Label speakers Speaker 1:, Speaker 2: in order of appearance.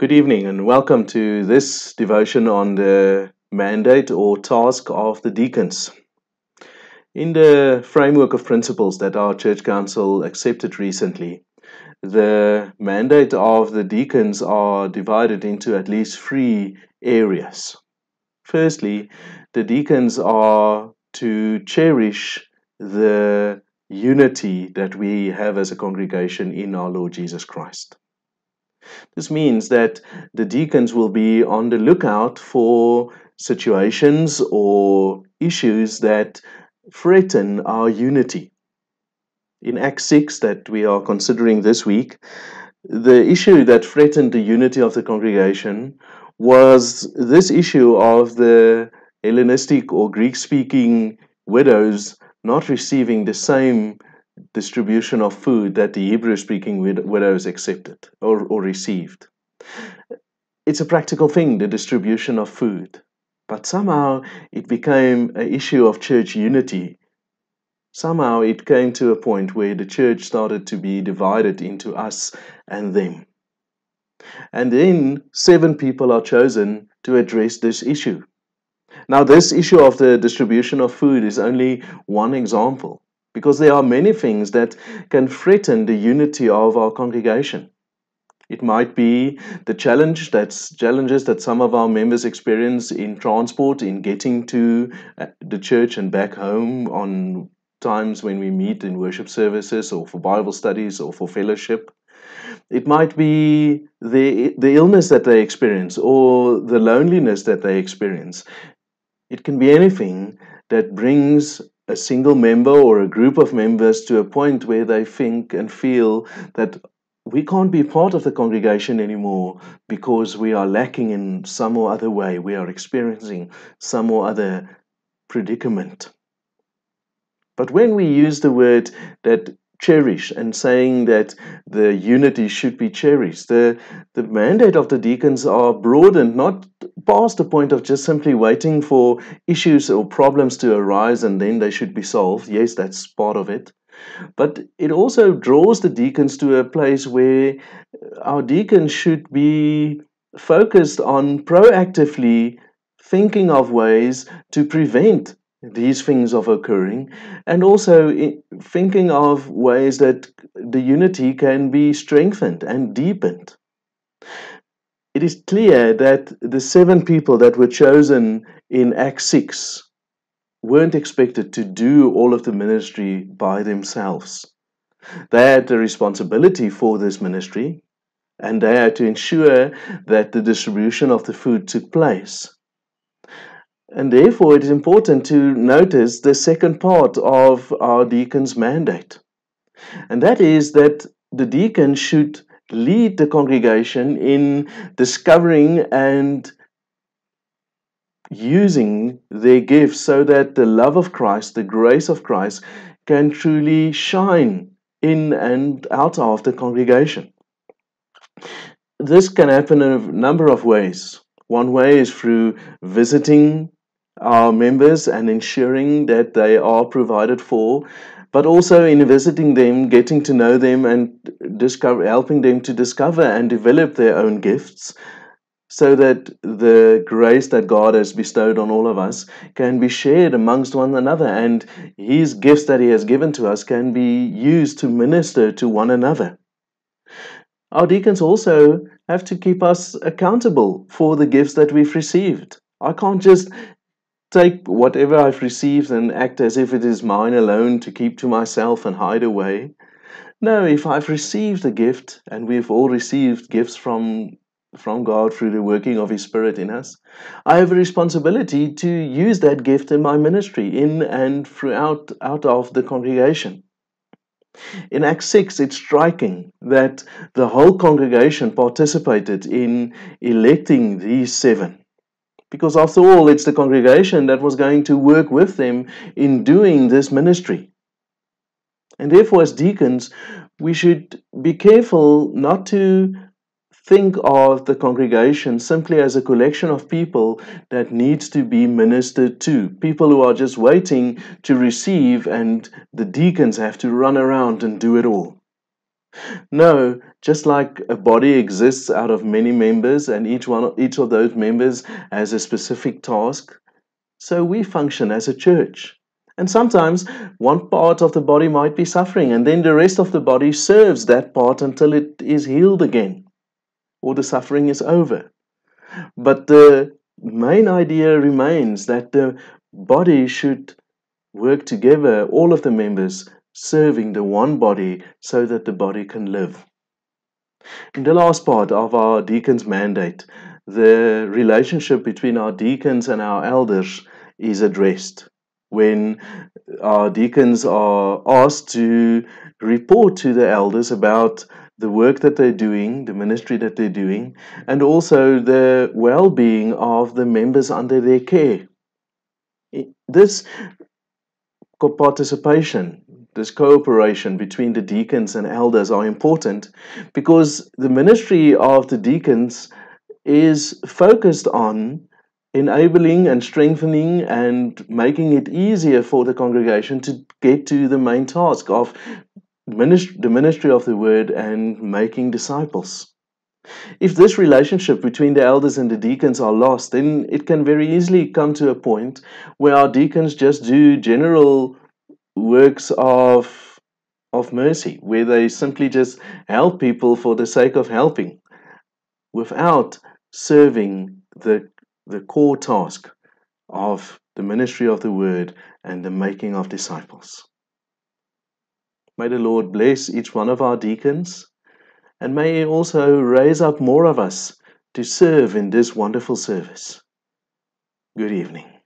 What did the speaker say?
Speaker 1: Good evening and welcome to this devotion on the mandate or task of the deacons. In the framework of principles that our church council accepted recently, the mandate of the deacons are divided into at least three areas. Firstly, the deacons are to cherish the unity that we have as a congregation in our Lord Jesus Christ. This means that the deacons will be on the lookout for situations or issues that threaten our unity. In Acts 6 that we are considering this week, the issue that threatened the unity of the congregation was this issue of the Hellenistic or Greek-speaking widows not receiving the same distribution of food that the Hebrew-speaking widows accepted or received. It's a practical thing, the distribution of food. But somehow it became an issue of church unity. Somehow it came to a point where the church started to be divided into us and them. And then 7 people are chosen to address this issue. Now, this issue of the distribution of food is only one example, because there are many things that can threaten the unity of our congregation. It might be the challenges that some of our members experience in transport, in getting to the church and back home on times when we meet in worship services or for Bible studies or for fellowship. It might be the illness that they experience or the loneliness that they experience. It can be anything that brings a single member or a group of members to a point where they think and feel that we can't be part of the congregation anymore because we are lacking in some or other way. We are experiencing some or other predicament. But when we use the word that cherish and saying that the unity should be cherished, the mandate of the deacons are broadened, not past the point of just simply waiting for issues or problems to arise and then they should be solved. Yes, that's part of it. But it also draws the deacons to a place where our deacons should be focused on proactively thinking of ways to prevent these things of occurring, and also thinking of ways that the unity can be strengthened and deepened. It is clear that the 7 people that were chosen in Acts 6 weren't expected to do all of the ministry by themselves. They had the responsibility for this ministry, and they had to ensure that the distribution of the food took place. And therefore, it is important to notice the second part of our deacon's mandate. And that is that the deacon should lead the congregation in discovering and using their gifts so that the love of Christ, the grace of Christ, can truly shine in and out of the congregation. This can happen in a number of ways. One way is through visiting our members and ensuring that they are provided for, but also in visiting them, getting to know them and helping them to discover and develop their own gifts, so that the grace that God has bestowed on all of us can be shared amongst one another, and His gifts that He has given to us can be used to minister to one another. Our deacons also have to keep us accountable for the gifts that we've received. I can't just take whatever I've received and act as if it is mine alone to keep to myself and hide away. No, if I've received a gift, and we've all received gifts from God through the working of His Spirit in us, I have a responsibility to use that gift in my ministry, in and throughout out of the congregation. In Acts 6, it's striking that the whole congregation participated in electing these 7. Because after all, it's the congregation that was going to work with them in doing this ministry. And therefore, as deacons, we should be careful not to think of the congregation simply as a collection of people that needs to be ministered to. People who are just waiting to receive and the deacons have to run around and do it all. No, Just like a body exists out of many members and each of those members has a specific task, so we function as a church. And sometimes one part of the body might be suffering, and then the rest of the body serves that part until it is healed again or the suffering is over. But the main idea remains that the body should work together, all of the members serving the one body so that the body can live. In the last part of our deacons' mandate, the relationship between our deacons and our elders is addressed when our deacons are asked to report to the elders about the work that they're doing, the ministry that they're doing, and also the well being of the members under their care. This participation, this cooperation between the deacons and elders are important because the ministry of the deacons is focused on enabling and strengthening and making it easier for the congregation to get to the main task of the ministry of the word and making disciples. If this relationship between the elders and the deacons are lost, then it can very easily come to a point where our deacons just do general works of mercy, where they simply just help people for the sake of helping without serving the core task of the ministry of the word and the making of disciples. May the Lord bless each one of our deacons, and may He also raise up more of us to serve in this wonderful service. Good evening.